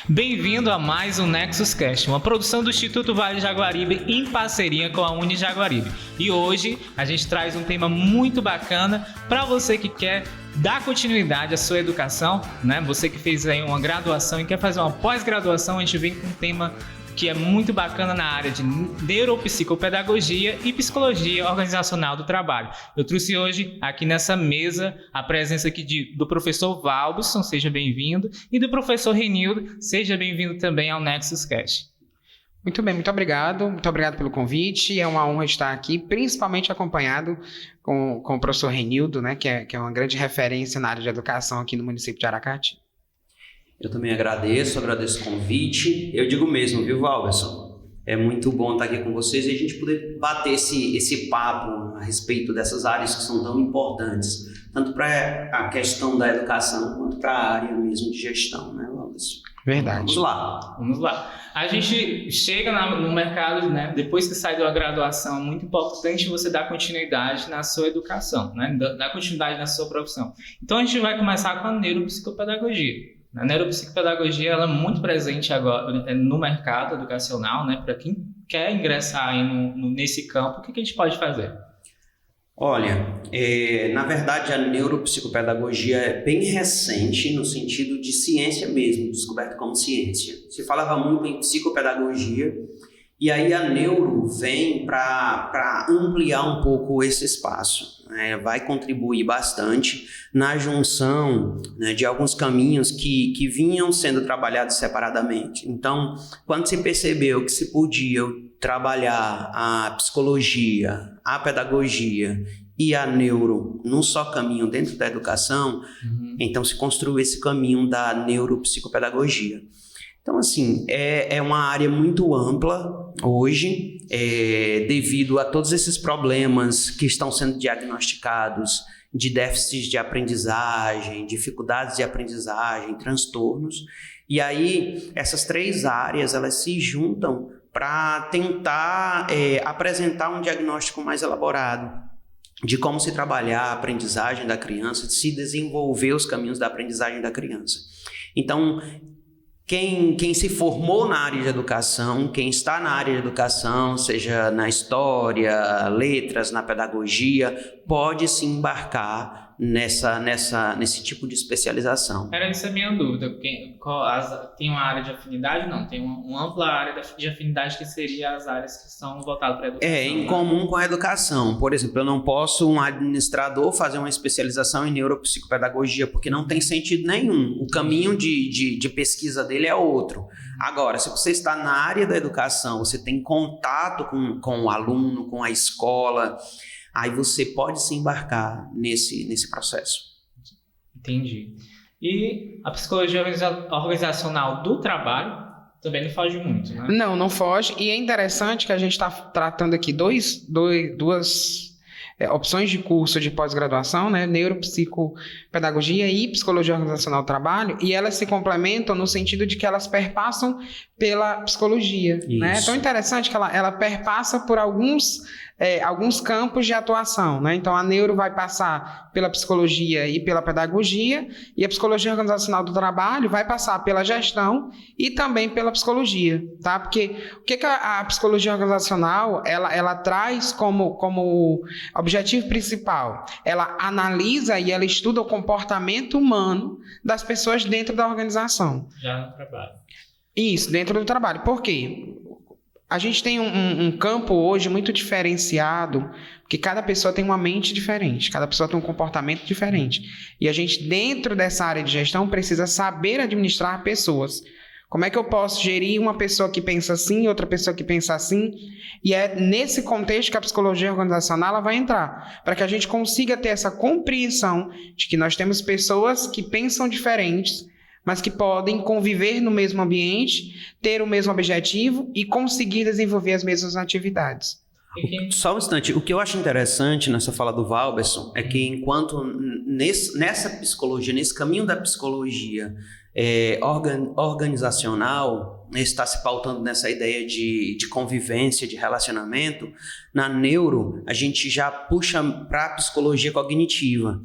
Bem-vindo a mais um Nexus Cast, uma produção do Instituto Vale Jaguaribe em parceria com a Unijaguaribe. E hoje a gente traz um tema muito bacana para você que quer dar continuidade à sua educação, né? Você que fez aí uma graduação e quer fazer uma pós-graduação, a gente vem com um tema que é muito bacana na área de neuropsicopedagogia e psicologia organizacional do trabalho. Eu trouxe hoje aqui nessa mesa a presença aqui do professor Valbson, seja bem-vindo, e do professor Renildo, seja bem-vindo também ao Nexus Cast. Muito bem, muito obrigado pelo convite, é uma honra estar aqui, principalmente acompanhado com o professor Renildo, né, que é uma grande referência na área de educação aqui no município de Aracati. Eu também agradeço o convite. Eu digo mesmo, viu, Valberson? É muito bom estar aqui com vocês e a gente poder bater esse papo a respeito dessas áreas que são tão importantes, tanto para a questão da educação quanto para a área mesmo de gestão, né, Valberson? Verdade. Vamos lá. A gente chega no mercado, né, depois que sai da graduação, é muito importante você dar continuidade na sua educação, né, dar continuidade na sua profissão. Então a gente vai começar com a neuropsicopedagogia. A neuropsicopedagogia ela é muito presente agora no mercado educacional, né? Para quem quer ingressar aí nesse campo, o que a gente pode fazer? Olha, na verdade a neuropsicopedagogia é bem recente no sentido de ciência mesmo, descoberta como ciência. Se falava muito em psicopedagogia e aí a neuro vem para ampliar um pouco esse espaço. Vai contribuir bastante na junção, né, de alguns caminhos que vinham sendo trabalhados separadamente. Então, quando se percebeu que se podia trabalhar a psicologia, a pedagogia e a neuro num só caminho dentro da educação, então se construiu esse caminho da neuropsicopedagogia. Então, assim, é uma área muito ampla hoje, devido a todos esses problemas que estão sendo diagnosticados de déficits de aprendizagem, dificuldades de aprendizagem, transtornos. E aí, essas três áreas, elas se juntam para tentar apresentar um diagnóstico mais elaborado de como se trabalhar a aprendizagem da criança, de se desenvolver os caminhos da aprendizagem da criança. Então, quem se formou na área de educação, quem está na área de educação, seja na história, letras, na pedagogia, pode se embarcar nesse tipo de especialização. Era essa a minha dúvida. Tem uma área de afinidade? Não, tem uma ampla área de afinidade que seria as áreas que são voltadas para a educação. Em comum com a educação. Por exemplo, eu não posso, um administrador, fazer uma especialização em neuropsicopedagogia, porque não tem sentido nenhum. O caminho de pesquisa dele é outro. Agora, se você está na área da educação, você tem contato com o aluno, com a escola, aí você pode se embarcar nesse processo. Entendi. E a psicologia organizacional do trabalho também não foge muito, né? Não foge. E é interessante que a gente está tratando aqui duas opções de curso de pós-graduação, né? Neuropsicopedagogia e psicologia organizacional do trabalho, e elas se complementam no sentido de que elas perpassam pela psicologia, né? É tão interessante que ela perpassa por alguns campos de atuação, né? Então a neuro vai passar pela psicologia e pela pedagogia, e a psicologia organizacional do trabalho vai passar pela gestão e também pela psicologia, tá? Porque o que a psicologia organizacional ela traz como objetivo principal? Ela analisa e ela estuda o comportamento humano das pessoas dentro da organização. Já no trabalho. Isso, dentro do trabalho. Por quê? A gente tem um campo hoje muito diferenciado, porque cada pessoa tem uma mente diferente, cada pessoa tem um comportamento diferente. E a gente, dentro dessa área de gestão, precisa saber administrar pessoas. Como é que eu posso gerir uma pessoa que pensa assim, outra pessoa que pensa assim? E é nesse contexto que a psicologia organizacional ela vai entrar, para que a gente consiga ter essa compreensão de que nós temos pessoas que pensam diferentes, mas que podem conviver no mesmo ambiente, ter o mesmo objetivo e conseguir desenvolver as mesmas atividades. Só um instante, o que eu acho interessante nessa fala do Valberson é que enquanto nessa psicologia, nesse caminho da psicologia organizacional, está se pautando nessa ideia de convivência, de relacionamento, na neuro a gente já puxa para a psicologia cognitiva.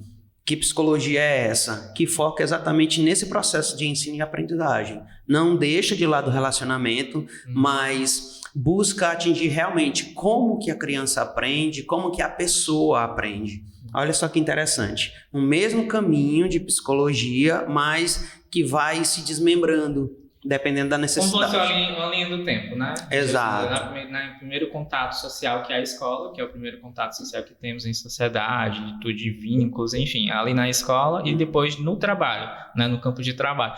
Que psicologia é essa? Que foca exatamente nesse processo de ensino e aprendizagem. Não deixa de lado o relacionamento, mas busca atingir realmente como que a criança aprende, como que a pessoa aprende. Olha só que interessante. O mesmo caminho de psicologia, mas que vai se desmembrando, dependendo da necessidade. Como fosse uma linha do tempo, né? Exato. No primeiro contato social, que é a escola, que é o primeiro contato social que temos em sociedade, de vínculos, enfim, ali na escola e depois no trabalho, né, no campo de trabalho.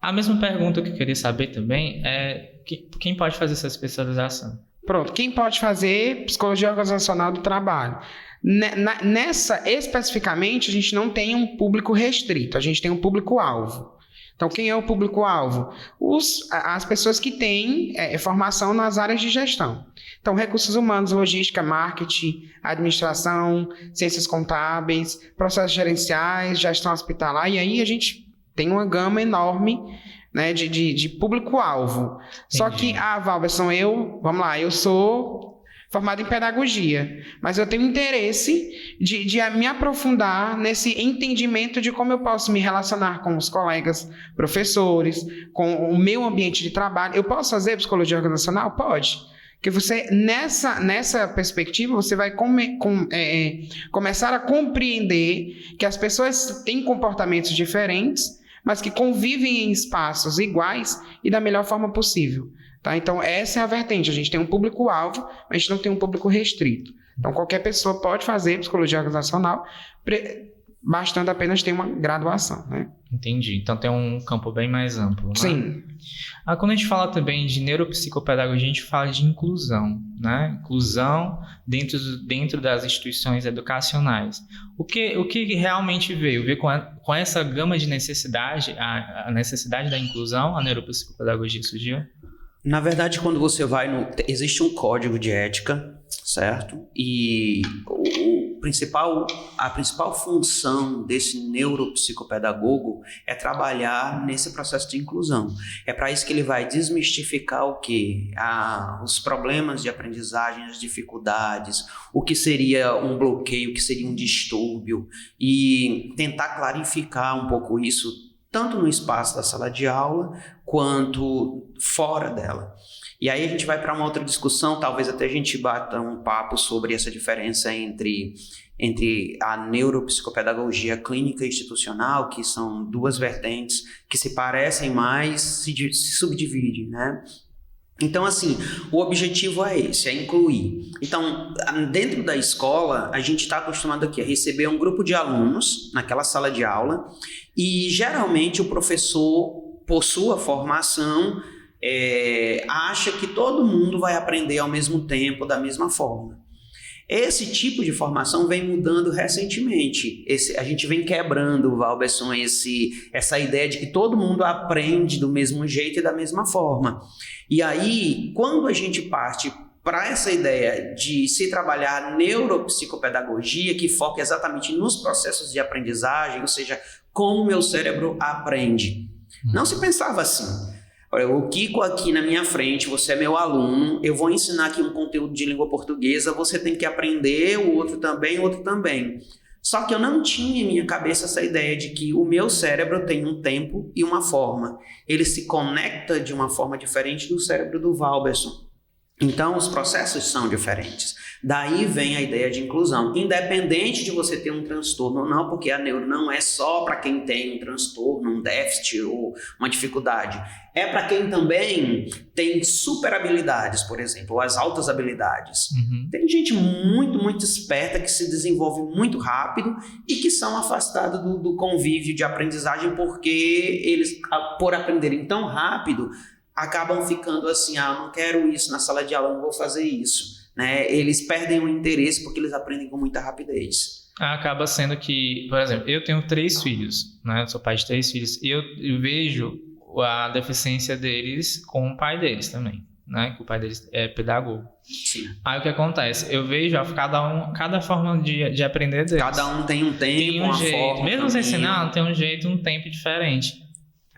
A mesma pergunta que eu queria saber também é quem pode fazer essa especialização? Pronto, quem pode fazer psicologia organizacional do trabalho? Nessa, especificamente, a gente não tem um público restrito, a gente tem um público-alvo. Então, quem é o público-alvo? As pessoas que têm formação nas áreas de gestão. Então, recursos humanos, logística, marketing, administração, ciências contábeis, processos gerenciais, gestão hospitalar, e aí a gente tem uma gama enorme, né, de público-alvo. Só que, Valberson, eu sou formado em pedagogia, mas eu tenho interesse de me aprofundar nesse entendimento de como eu posso me relacionar com os colegas professores, com o meu ambiente de trabalho. Eu posso fazer psicologia organizacional? Pode. Porque você, nessa perspectiva, você vai começar a compreender que as pessoas têm comportamentos diferentes, mas que convivem em espaços iguais e da melhor forma possível. Tá? Então, essa é a vertente. A gente tem um público-alvo, mas a gente não tem um público restrito. Então, qualquer pessoa pode fazer psicologia organizacional, bastando apenas ter uma graduação. Né? Entendi. Então, tem um campo bem mais amplo. Né? Sim. Quando a gente fala também de neuropsicopedagogia, a gente fala de inclusão, né? Inclusão dentro das instituições educacionais. O que realmente veio? Veio com essa gama de necessidade, a necessidade da inclusão, a neuropsicopedagogia surgiu? Na verdade, quando você vai existe um código de ética, certo? E a principal função desse neuropsicopedagogo é trabalhar nesse processo de inclusão. É para isso que ele vai desmistificar o quê? Os problemas de aprendizagem, as dificuldades, o que seria um bloqueio, o que seria um distúrbio, e tentar clarificar um pouco isso, tanto no espaço da sala de aula, quanto fora dela. E aí a gente vai para uma outra discussão, talvez até a gente bata um papo sobre essa diferença entre a neuropsicopedagogia clínica e institucional, que são duas vertentes que se parecem mais, se subdividem, né? Então, assim, o objetivo é esse, é incluir. Então, dentro da escola, a gente está acostumado aqui a receber um grupo de alunos naquela sala de aula e, geralmente, o professor, por sua formação, acha que todo mundo vai aprender ao mesmo tempo, da mesma forma. Esse tipo de formação vem mudando recentemente. A gente vem quebrando, Valberson, essa ideia de que todo mundo aprende do mesmo jeito e da mesma forma. E aí, quando a gente parte para essa ideia de se trabalhar neuropsicopedagogia, que foca exatamente nos processos de aprendizagem, ou seja, como o meu cérebro aprende. Não se pensava assim. Olha, o Kiko aqui na minha frente, você é meu aluno, eu vou ensinar aqui um conteúdo de língua portuguesa, você tem que aprender, o outro também. Só que eu não tinha em minha cabeça essa ideia de que o meu cérebro tem um tempo e uma forma. Ele se conecta de uma forma diferente do cérebro do Valberson. Então, os processos são diferentes. Daí vem a ideia de inclusão. Independente de você ter um transtorno ou não, porque a neuro não é só para quem tem um transtorno, um déficit ou uma dificuldade. É para quem também tem super habilidades, por exemplo, ou as altas habilidades. Tem gente muito, muito esperta que se desenvolve muito rápido e que são afastados do convívio de aprendizagem porque eles, por aprenderem tão rápido, acabam ficando assim, eu não quero isso na sala de aula, não vou fazer isso. Né? Eles perdem o interesse porque eles aprendem com muita rapidez. Acaba sendo que, por exemplo, eu tenho 3 filhos, né? Eu sou pai de 3 filhos, e eu vejo a deficiência deles com o pai deles também, né? Que o pai deles é pedagogo. Sim. Aí o que acontece? Eu vejo cada forma de aprender deles. Cada um tem um tempo, tem um uma jeito. forma. Mesmo se ensinando, tem um jeito, um tempo diferente.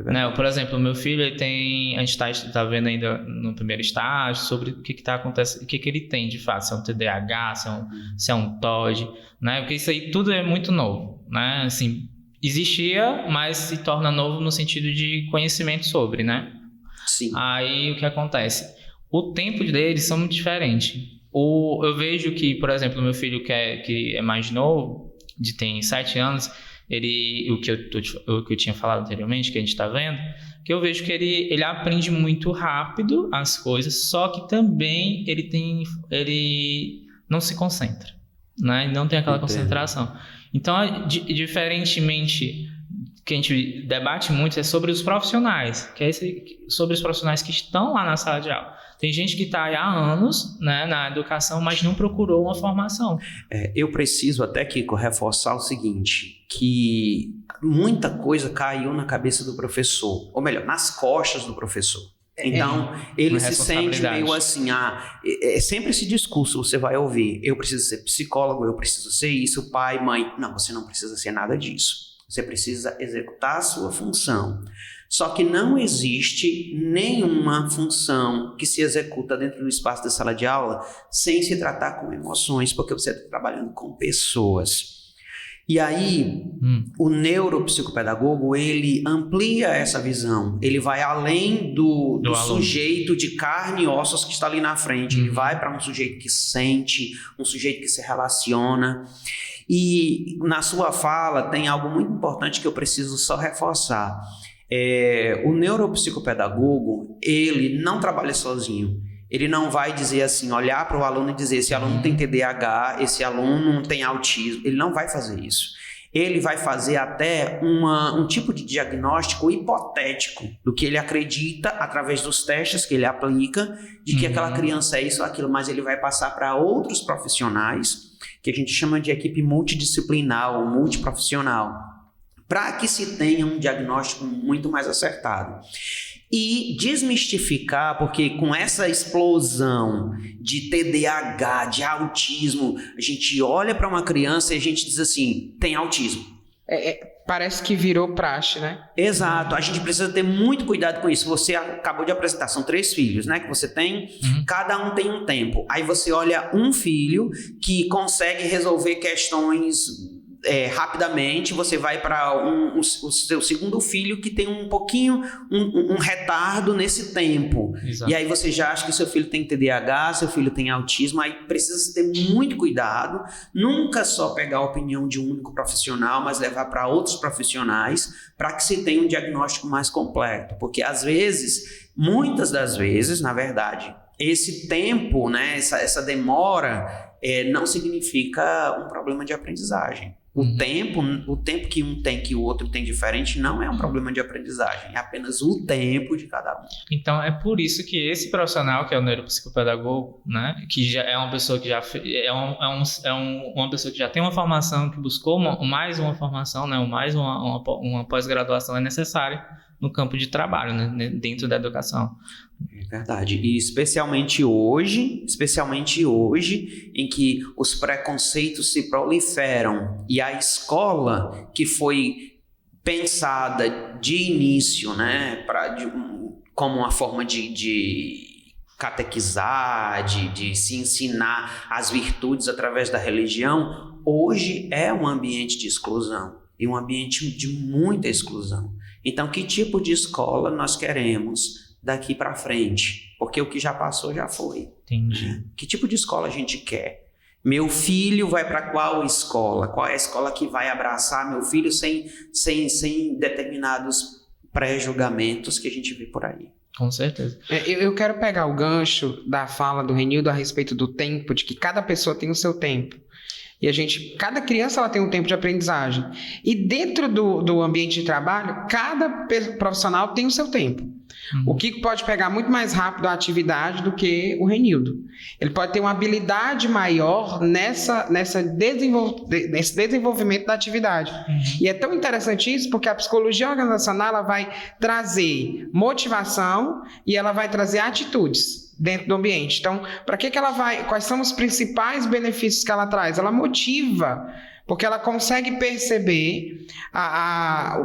Né? Por exemplo, o meu filho, ele tem, a gente está vendo ainda no primeiro estágio sobre o que está acontecendo, o que ele tem de fato, se é um TDAH, se é um TOD, né? Porque isso aí tudo é muito novo, né? Assim, existia, mas se torna novo no sentido de conhecimento sobre, né? Sim. Aí o que acontece? O tempo deles são muito diferentes. Eu vejo que, por exemplo, o meu filho que é mais novo, tem 7 anos, o que eu tinha falado anteriormente, que a gente está vendo, que eu vejo que ele aprende muito rápido as coisas, só que também ele não se concentra, né? Ele não tem aquela concentração. Então, diferentemente, que a gente debate muito é sobre os profissionais, que é sobre os profissionais que estão lá na sala de aula. Tem gente que está há anos, né, na educação, mas não procurou uma formação. Eu preciso até, Kiko, reforçar o seguinte, que muita coisa caiu na cabeça do professor, ou melhor, nas costas do professor. Então, ele se sente meio assim, é sempre esse discurso, você vai ouvir, eu preciso ser psicólogo, eu preciso ser isso, pai, mãe. Não, você não precisa ser nada disso. Você precisa executar a sua função. Só que não existe nenhuma função que se executa dentro do espaço da sala de aula sem se tratar com emoções, porque você está trabalhando com pessoas. E aí, o neuropsicopedagogo, ele amplia essa visão. Ele vai além do sujeito de carne e ossos que está ali na frente. Ele vai para um sujeito que sente, um sujeito que se relaciona. E na sua fala tem algo muito importante que eu preciso só reforçar. O neuropsicopedagogo, ele não trabalha sozinho. Ele não vai dizer assim, olhar para o aluno e dizer esse aluno tem TDAH, esse aluno tem autismo. Ele não vai fazer isso. Ele vai fazer até um tipo de diagnóstico hipotético do que ele acredita através dos testes que ele aplica, de que aquela criança é isso ou aquilo, mas ele vai passar para outros profissionais, que a gente chama de equipe multidisciplinar ou multiprofissional, para que se tenha um diagnóstico muito mais acertado. E desmistificar, porque com essa explosão de TDAH, de autismo, a gente olha para uma criança e a gente diz assim, tem autismo. Parece que virou praxe, né? Exato, a gente precisa ter muito cuidado com isso. Você acabou de apresentar, são 3 filhos, né, que você tem, cada um tem um tempo. Aí você olha um filho que consegue resolver questões rapidamente, você vai para o seu segundo filho que tem um pouquinho, um retardo nesse tempo. Exato. E aí você já acha que seu filho tem TDAH, seu filho tem autismo, aí precisa ter muito cuidado, nunca só pegar a opinião de um único profissional, mas levar para outros profissionais, para que se tenha um diagnóstico mais completo, porque às vezes, muitas das vezes, na verdade, esse tempo, né, essa demora não significa um problema de aprendizagem. O tempo que um tem que o outro tem diferente não é um problema de aprendizagem, é apenas o tempo de cada um. Então é por isso que esse profissional, que é o neuropsicopedagogo, né, que já é uma pessoa que já uma pessoa que já tem uma formação, que buscou mais uma formação, né, mais uma pós-graduação é necessária no campo de trabalho, né, dentro da educação. É verdade. E especialmente hoje, em que os preconceitos se proliferam e a escola que foi pensada de início, né, como uma forma de catequizar, de se ensinar as virtudes através da religião, hoje é um ambiente de exclusão e um ambiente de muita exclusão. Então, que tipo de escola nós queremos daqui para frente? Porque o que já passou já foi. Entendi. Que tipo de escola a gente quer? Meu filho vai para qual escola? Qual é a escola que vai abraçar meu filho sem determinados pré-julgamentos que a gente vê por aí? Com certeza. Eu quero pegar o gancho da fala do Renildo a respeito do tempo, de que cada pessoa tem o seu tempo. E cada criança ela tem um tempo de aprendizagem. E dentro do ambiente de trabalho, cada profissional tem o seu tempo. O Kiko pode pegar muito mais rápido a atividade do que o Renildo. Ele pode ter uma habilidade maior nesse desenvolvimento da atividade. E é tão interessante isso porque a psicologia organizacional ela vai trazer motivação e ela vai trazer atitudes. dentro do ambiente. Então, para que ela vai? Quais são os principais benefícios que ela traz? Ela motiva, porque ela consegue perceber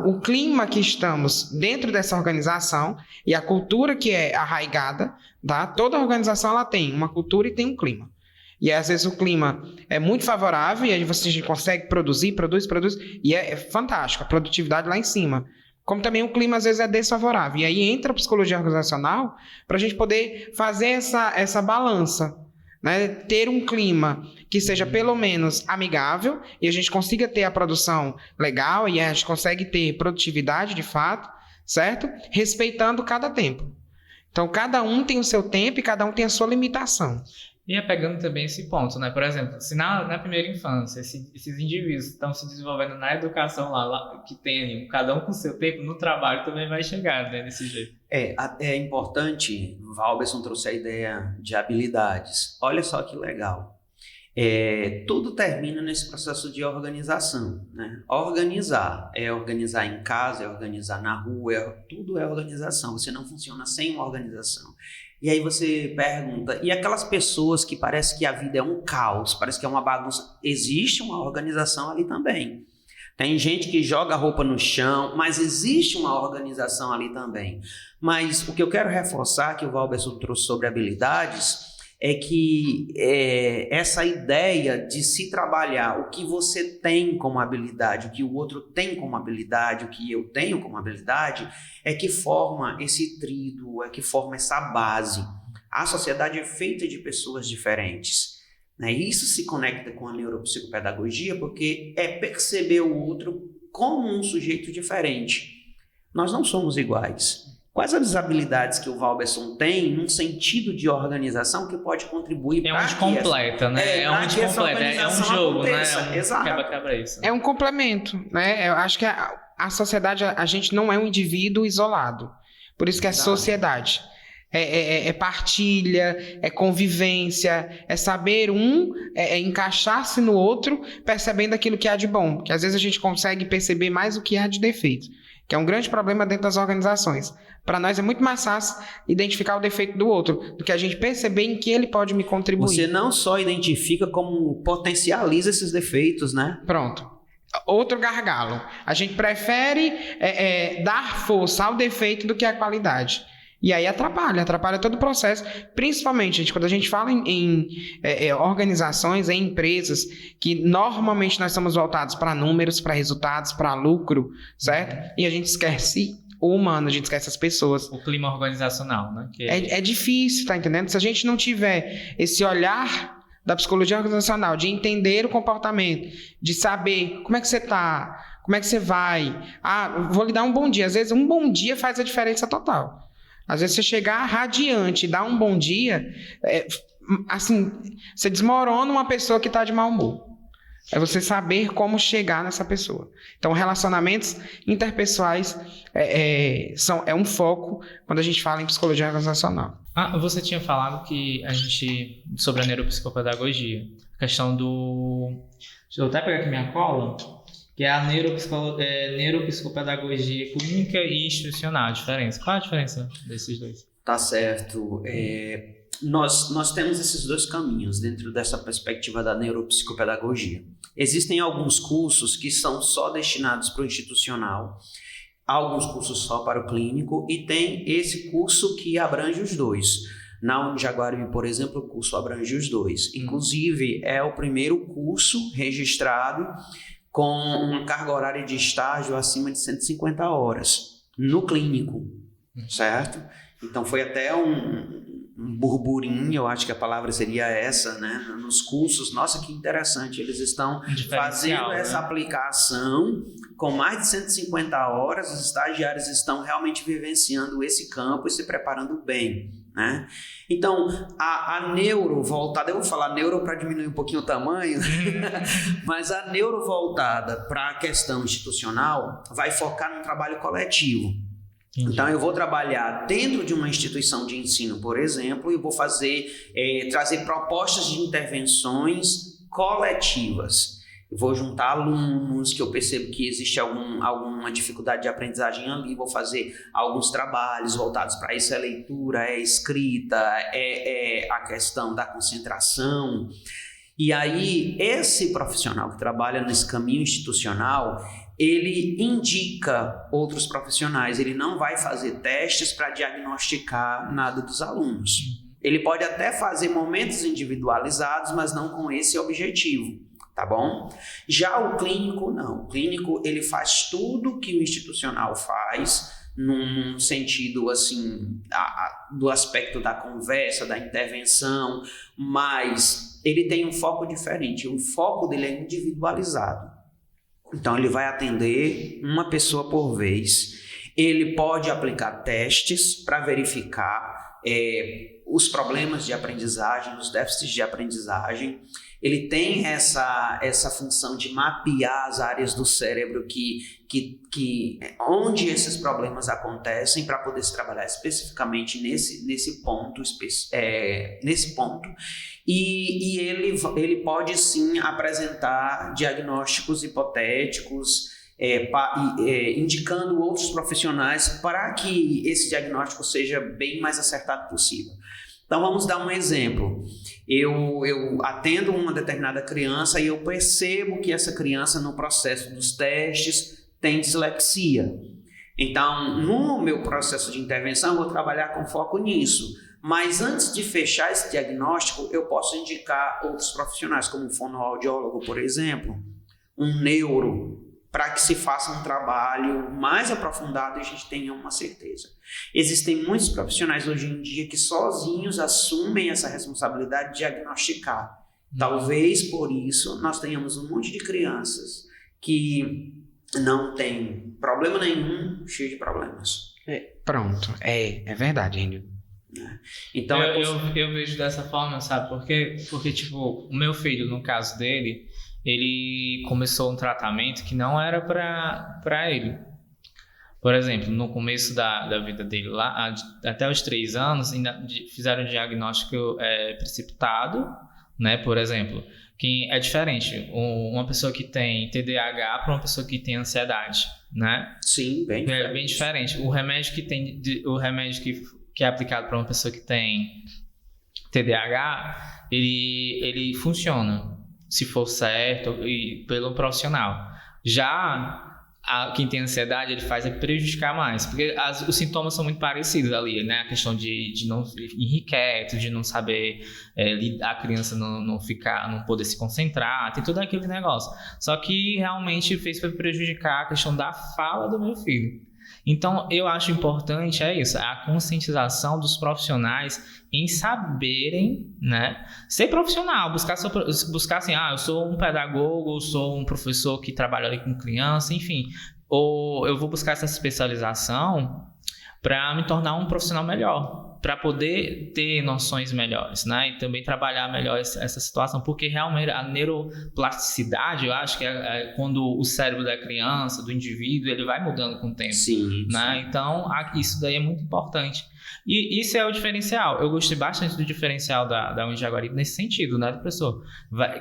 o clima que estamos dentro dessa organização e a cultura que é arraigada, tá? Toda organização ela tem uma cultura e tem um clima. E às vezes o clima é muito favorável e aí você consegue produz, e é fantástico, a produtividade lá em cima. Como também o clima às vezes é desfavorável. E aí entra a psicologia organizacional para a gente poder fazer essa balança, né? Ter um clima que seja pelo menos amigável e a gente consiga ter a produção legal e a gente consegue ter produtividade de fato, certo? Respeitando cada tempo. Então, cada um tem o seu tempo e cada um tem a sua limitação. E é pegando também esse ponto, né? Por exemplo, se na primeira infância esses indivíduos estão se desenvolvendo na educação lá que tem cada um com o seu tempo, no trabalho também vai chegar, né? Desse jeito. É importante, Valberson trouxe a ideia de habilidades. Olha só que legal. Tudo termina nesse processo de organização, né? Organizar em casa, é organizar na rua, tudo é organização. Você não funciona sem uma organização. E aí você pergunta, e aquelas pessoas que parece que a vida é um caos, parece que é uma bagunça, existe uma organização ali também. Tem gente que joga a roupa no chão, mas existe uma organização ali também. Mas o que eu quero reforçar, que o Valberson trouxe sobre habilidades, é que essa ideia de se trabalhar o que você tem como habilidade, o que o outro tem como habilidade, o que eu tenho como habilidade, é que forma esse tríduo, é que forma essa base. A sociedade é feita de pessoas diferentes, né? Isso se conecta com a neuropsicopedagogia porque é perceber o outro como um sujeito diferente. Nós não somos iguais. Quais as habilidades que o Valberson tem num sentido de organização que pode contribuir para onde completa, né? É onde completa, é um jogo, aconteça, né? Quebra-quebra isso. É um complemento, né? Eu acho que a sociedade, a gente não é um indivíduo isolado. Por isso que é sociedade. É partilha, é convivência, é saber encaixar-se no outro, percebendo aquilo que há de bom. Porque às vezes a gente consegue perceber mais o que há de defeito, que é um grande problema dentro das organizações. Para nós é muito mais fácil identificar o defeito do outro do que a gente perceber em que ele pode me contribuir. Você não só identifica, como potencializa esses defeitos, né? Pronto. Outro gargalo. A gente prefere dar força ao defeito do que à qualidade. E aí atrapalha todo o processo. Principalmente, gente, quando a gente fala em organizações, em empresas, que normalmente nós estamos voltados para números, para resultados, para lucro, certo? E a gente esquece o humano, a gente esquece as pessoas. O clima organizacional, né? É difícil, tá entendendo? Se a gente não tiver esse olhar da psicologia organizacional, de entender o comportamento, de saber como é que você tá, como é que você vai. Vou lhe dar um bom dia. Às vezes um bom dia faz a diferença total. Às vezes você chegar radiante e dar um bom dia, assim, você desmorona uma pessoa que está de mau humor. É você saber como chegar nessa pessoa. Então, relacionamentos interpessoais é um foco quando a gente fala em psicologia organizacional. Você tinha falado sobre a neuropsicopedagogia, a questão do... Deixa eu até pegar aqui minha cola, que é a neuropsicopedagogia clínica e institucional. A diferença. Qual a diferença desses dois? Tá certo. Nós temos esses dois caminhos dentro dessa perspectiva da neuropsicopedagogia. Existem alguns cursos que são só destinados para o institucional, alguns cursos só para o clínico, e tem esse curso que abrange os dois. Na Unijaguaribe, por exemplo, o curso abrange os dois. Inclusive, é o primeiro curso registrado com uma carga horária de estágio acima de 150 horas no clínico, certo? Então, foi até um burburinho, eu acho que a palavra seria essa, né? Nos cursos, nossa, que interessante, eles estão fazendo essa aplicação com mais de 150 horas, os estagiários estão realmente vivenciando esse campo e se preparando bem, né? Então, a neuro voltada, eu vou falar neuro para diminuir um pouquinho o tamanho, mas a neuro voltada para a questão institucional vai focar no trabalho coletivo. Entendi. Então, eu vou trabalhar dentro de uma instituição de ensino, por exemplo, e vou trazer propostas de intervenções coletivas. Eu vou juntar alunos que eu percebo que existe alguma dificuldade de aprendizagem ali, vou fazer alguns trabalhos voltados para isso, é leitura, é escrita, é a questão da concentração. E aí, esse profissional que trabalha nesse caminho institucional, ele indica outros profissionais, ele não vai fazer testes para diagnosticar nada dos alunos. Ele pode até fazer momentos individualizados, mas não com esse objetivo, tá bom? Já o clínico, não. O clínico, ele faz tudo que o institucional faz, num sentido, assim, do aspecto da conversa, da intervenção, mas ele tem um foco diferente. O foco dele é individualizado. Então, ele vai atender uma pessoa por vez. Ele pode aplicar testes para verificar os problemas de aprendizagem, os déficits de aprendizagem. Ele tem essa função de mapear as áreas do cérebro onde esses problemas acontecem, para poder se trabalhar especificamente nesse ponto. E ele pode sim apresentar diagnósticos hipotéticos, indicando outros profissionais para que esse diagnóstico seja bem mais acertado possível. Então vamos dar um exemplo. Eu atendo uma determinada criança e eu percebo que essa criança, no processo dos testes, tem dislexia. Então, no meu processo de intervenção, eu vou trabalhar com foco nisso. Mas antes de fechar esse diagnóstico, eu posso indicar outros profissionais, como um fonoaudiólogo, por exemplo, um neuro, para que se faça um trabalho mais aprofundado e a gente tenha uma certeza. Existem muitos profissionais hoje em dia que sozinhos assumem essa responsabilidade de diagnosticar. Talvez por isso nós tenhamos um monte de crianças que não têm problema nenhum, cheio de problemas. Pronto, é verdade, Renildo. Então eu vejo dessa forma, sabe? Porque tipo, o meu filho, no caso dele, ele começou um tratamento que não era para ele. Por exemplo, no começo da vida dele, lá, até os 3 anos, ainda fizeram um diagnóstico precipitado, né? Por exemplo, que é diferente uma pessoa que tem TDAH para uma pessoa que tem ansiedade, né? Sim, bem diferente. É bem diferente. O remédio que é aplicado para uma pessoa que tem TDAH, ele funciona, se for certo, e pelo profissional. Já quem tem ansiedade, ele faz prejudicar mais, porque os sintomas são muito parecidos ali, né? A questão de não ir inquieto, de não saber, a criança não poder se concentrar, tem todo aquele negócio. Só que realmente fez para prejudicar a questão da fala do meu filho. Então, eu acho importante a conscientização dos profissionais em saberem, né, ser profissional, buscar assim, eu sou um pedagogo, eu sou um professor que trabalha ali com criança, enfim, ou eu vou buscar essa especialização para me tornar um profissional melhor, para poder ter noções melhores, né, e também trabalhar melhor essa situação, porque realmente a neuroplasticidade, eu acho que é quando o cérebro da criança, do indivíduo, ele vai mudando com o tempo. Sim, né? sim. Então, isso daí é muito importante. E isso é o diferencial. Eu gostei bastante do diferencial da Unijaguaribe nesse sentido, né, professor?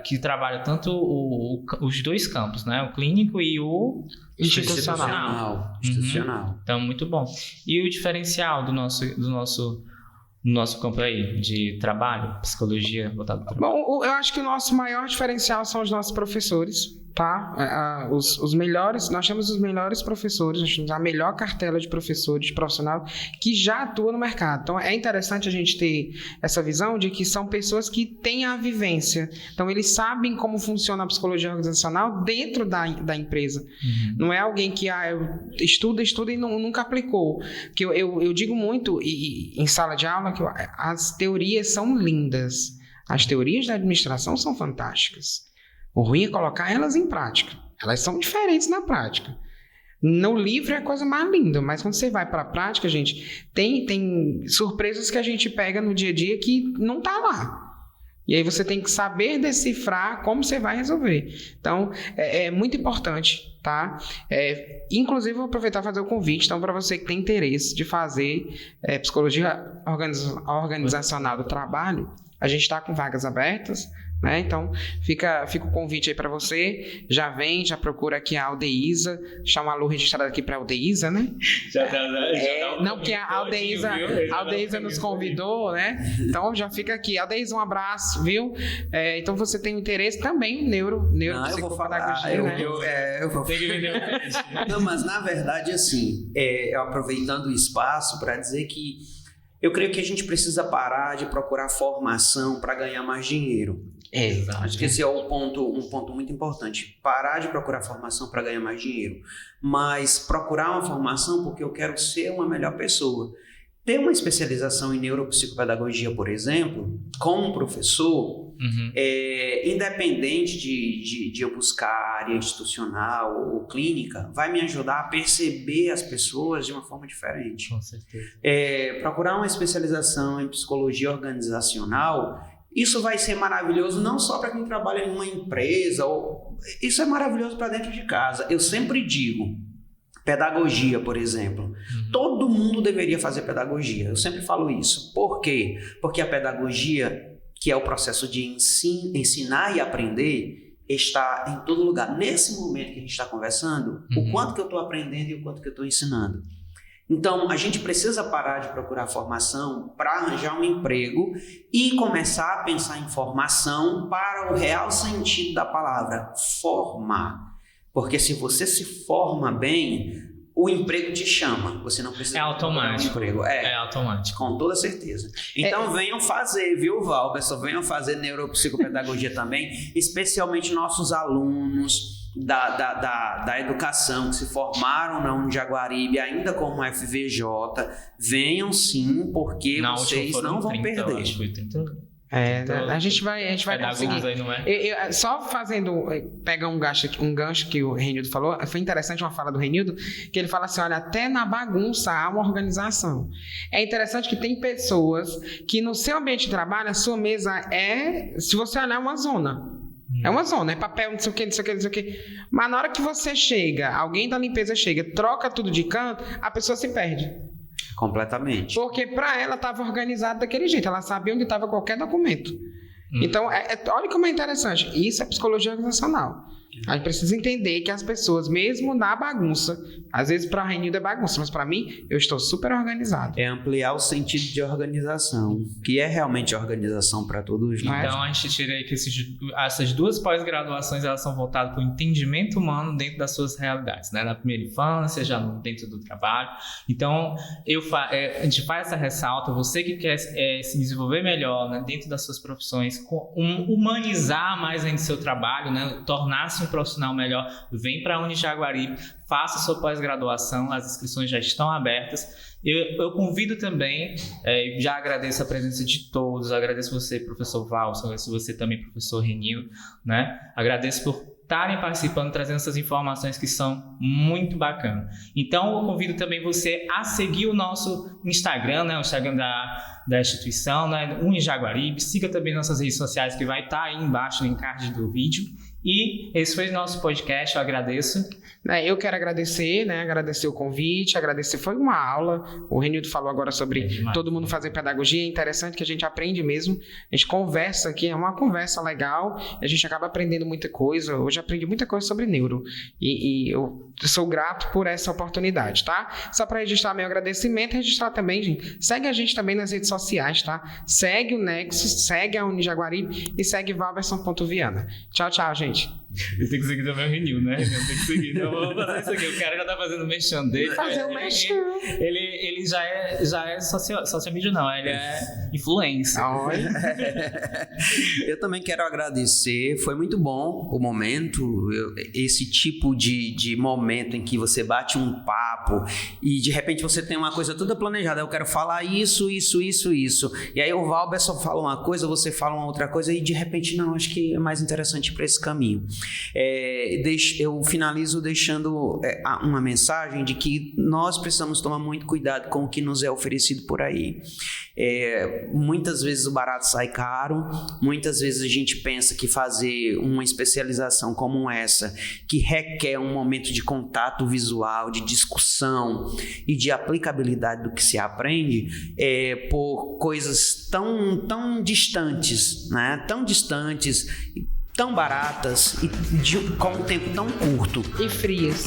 Que trabalha tanto os dois campos, né? O clínico e o institucional. Institucional. Então, muito bom. E o diferencial do nosso campo aí de trabalho, psicologia voltado para o trabalho? Bom, eu acho que o nosso maior diferencial são os nossos professores, tá? Os melhores, nós temos os melhores professores, nós temos a melhor cartela de professores, de profissional que já atua no mercado. Então, é interessante a gente ter essa visão de que são pessoas que têm a vivência. Então, eles sabem como funciona a psicologia organizacional dentro da empresa. Uhum. Não é alguém que estuda e nunca aplicou. Que eu digo muito em sala de aula que as teorias são lindas. As teorias da administração são fantásticas. O ruim é colocar elas em prática. Elas são diferentes na prática. No livro é a coisa mais linda, mas quando você vai para a prática, gente, tem surpresas que a gente pega no dia a dia que não está lá. E aí você tem que saber decifrar como você vai resolver. Então, é muito importante, tá? Inclusive, vou aproveitar e fazer o convite. Então, para você que tem interesse de fazer psicologia organizacional do trabalho, a gente está com vagas abertas né? Então, fica o convite aí para você. Já vem, já procura aqui a Aldeísa. Chama a Lu registrada aqui para Aldeísa, né? Não, porque a Aldeísa nos convidou, né? Então, já fica aqui. Aldeísa, um abraço, viu? Então, você tem interesse também, neuropsicopedagogia, né? Eu vou ter que vender o peixe. Não, mas na verdade, assim, eu aproveitando o espaço para dizer que eu creio que a gente precisa parar de procurar formação para ganhar mais dinheiro. Acho que esse é um ponto muito importante. Parar de procurar formação para ganhar mais dinheiro, mas procurar uma formação porque eu quero ser uma melhor pessoa. Ter uma especialização em neuropsicopedagogia, por exemplo, como professor, independente de eu buscar área institucional ou clínica, vai me ajudar a perceber as pessoas de uma forma diferente. Com certeza. Procurar uma especialização em psicologia organizacional, isso vai ser maravilhoso não só para quem trabalha em uma empresa, isso é maravilhoso para dentro de casa. Eu sempre digo, pedagogia, por exemplo. Todo mundo deveria fazer pedagogia. Eu sempre falo isso. Por quê? Porque a pedagogia, que é o processo de ensinar e aprender, está em todo lugar. Nesse momento que a gente está conversando, o quanto que eu estou aprendendo e o quanto que eu estou ensinando. Então, a gente precisa parar de procurar formação para arranjar um emprego e começar a pensar em formação para o real sentido da palavra, formar. Porque se você se forma bem, o emprego te chama. Você não precisa... É automático. É automático. Com toda certeza. Então venham fazer, viu, Val? Pessoal, venham fazer neuropsicopedagogia também, especialmente nossos alunos da educação que se formaram na Unijaguaribe, ainda como FVJ. Venham sim, porque vocês não vão perder. Acho que foi 30. A gente vai conseguir. Aí, não é? Só fazendo, pega um gancho que o Renildo falou, foi interessante uma fala do Renildo, que ele fala assim, olha, até na bagunça há uma organização. É interessante que tem pessoas que no seu ambiente de trabalho, a sua mesa se você olhar, é uma zona. É uma zona, é papel, não sei o que. Mas na hora que você chega, alguém da limpeza chega, troca tudo de canto, a pessoa se perde. Completamente. Porque para ela estava organizado daquele jeito, ela sabia onde estava qualquer documento. Então, olha como é interessante. Isso é psicologia organizacional. A gente precisa entender que as pessoas, mesmo na bagunça, às vezes para a Renildo é bagunça, mas para mim, eu estou super organizado. É ampliar o sentido de organização, que é realmente organização para todos nós. Então, a gente tira aí que essas duas pós-graduações, elas são voltadas para o entendimento humano dentro das suas realidades, né? Na primeira infância, já dentro do trabalho. Então, a gente faz essa ressalta, você que quer se desenvolver melhor, né, dentro das suas profissões, humanizar mais ainda o seu trabalho, né, tornar-se um profissional melhor, vem para a Unijaguaribe, faça sua pós-graduação, as inscrições já estão abertas. Eu convido também, já agradeço a presença de todos, agradeço você, professor Val, agradeço você também, professor Renildo, né? Agradeço por estarem participando, trazendo essas informações que são muito bacanas. Então, eu convido também você a seguir o nosso Instagram, né? O Instagram da instituição, né? Unijaguaribe. Siga também nossas redes sociais, que vai estar aí embaixo no encarte do vídeo. E esse foi o nosso podcast, eu agradeço. Eu quero agradecer, né? Agradecer o convite, foi uma aula. O Renildo falou agora sobre todo mundo fazer pedagogia. É interessante que a gente aprende mesmo. A gente conversa aqui, é uma conversa legal. A gente acaba aprendendo muita coisa. Hoje aprendi muita coisa sobre neuro. E eu sou grato por essa oportunidade, tá? Só para registrar meu agradecimento, registrar também, gente. Segue a gente também nas redes sociais, tá? Segue o Nexus, segue a Unijaguaribe e segue Valberson.Viana. Tchau, tchau, gente. Eu tenho que seguir também o Renil, né? Eu tenho que seguir. Então vamos fazer isso aqui. O cara já tá fazendo o merchan dele. Fazer o merchan. Ele já é social media, não. Ele é influencer. Eu também quero agradecer. Foi muito bom o momento. Esse tipo de momento em que você bate um papo e de repente você tem uma coisa toda planejada. Eu quero falar isso. E aí o Valber só fala uma coisa, você fala uma outra coisa e de repente não, acho que é mais interessante para esse caminho. Eu finalizo deixando uma mensagem de que nós precisamos tomar muito cuidado com o que nos é oferecido por aí. Muitas vezes o barato sai caro, muitas vezes a gente pensa que fazer uma especialização como essa, que requer um momento de contato visual, de discussão e de aplicabilidade do que se aprende, por coisas tão distantes, né? Tão distantes, tão baratas e com um tempo tão curto. E frias.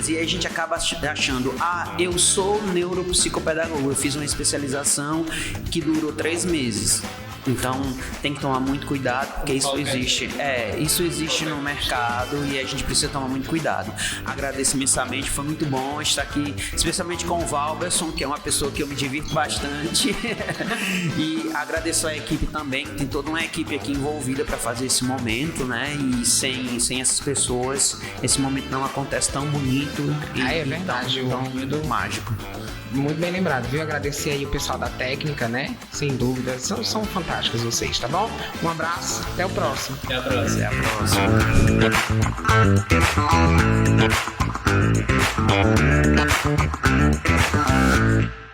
E aí a gente acaba achando, eu sou neuropsicopedagogo, eu fiz uma especialização que durou 3 meses. Então tem que tomar muito cuidado, porque isso existe no mercado e a gente precisa tomar muito cuidado. Agradeço imensamente, foi muito bom estar aqui, especialmente com o Valberson, que é uma pessoa que eu me divirto bastante. E agradeço a equipe também, que tem toda uma equipe aqui envolvida para fazer esse momento, né? E sem essas pessoas, esse momento não acontece tão bonito e é verdade, tão mágico. Muito bem lembrado, viu? Agradecer aí o pessoal da técnica, né? Sem dúvida, são fantásticos vocês, tá bom? Um abraço, até o próximo. Até a próxima. Até a próxima.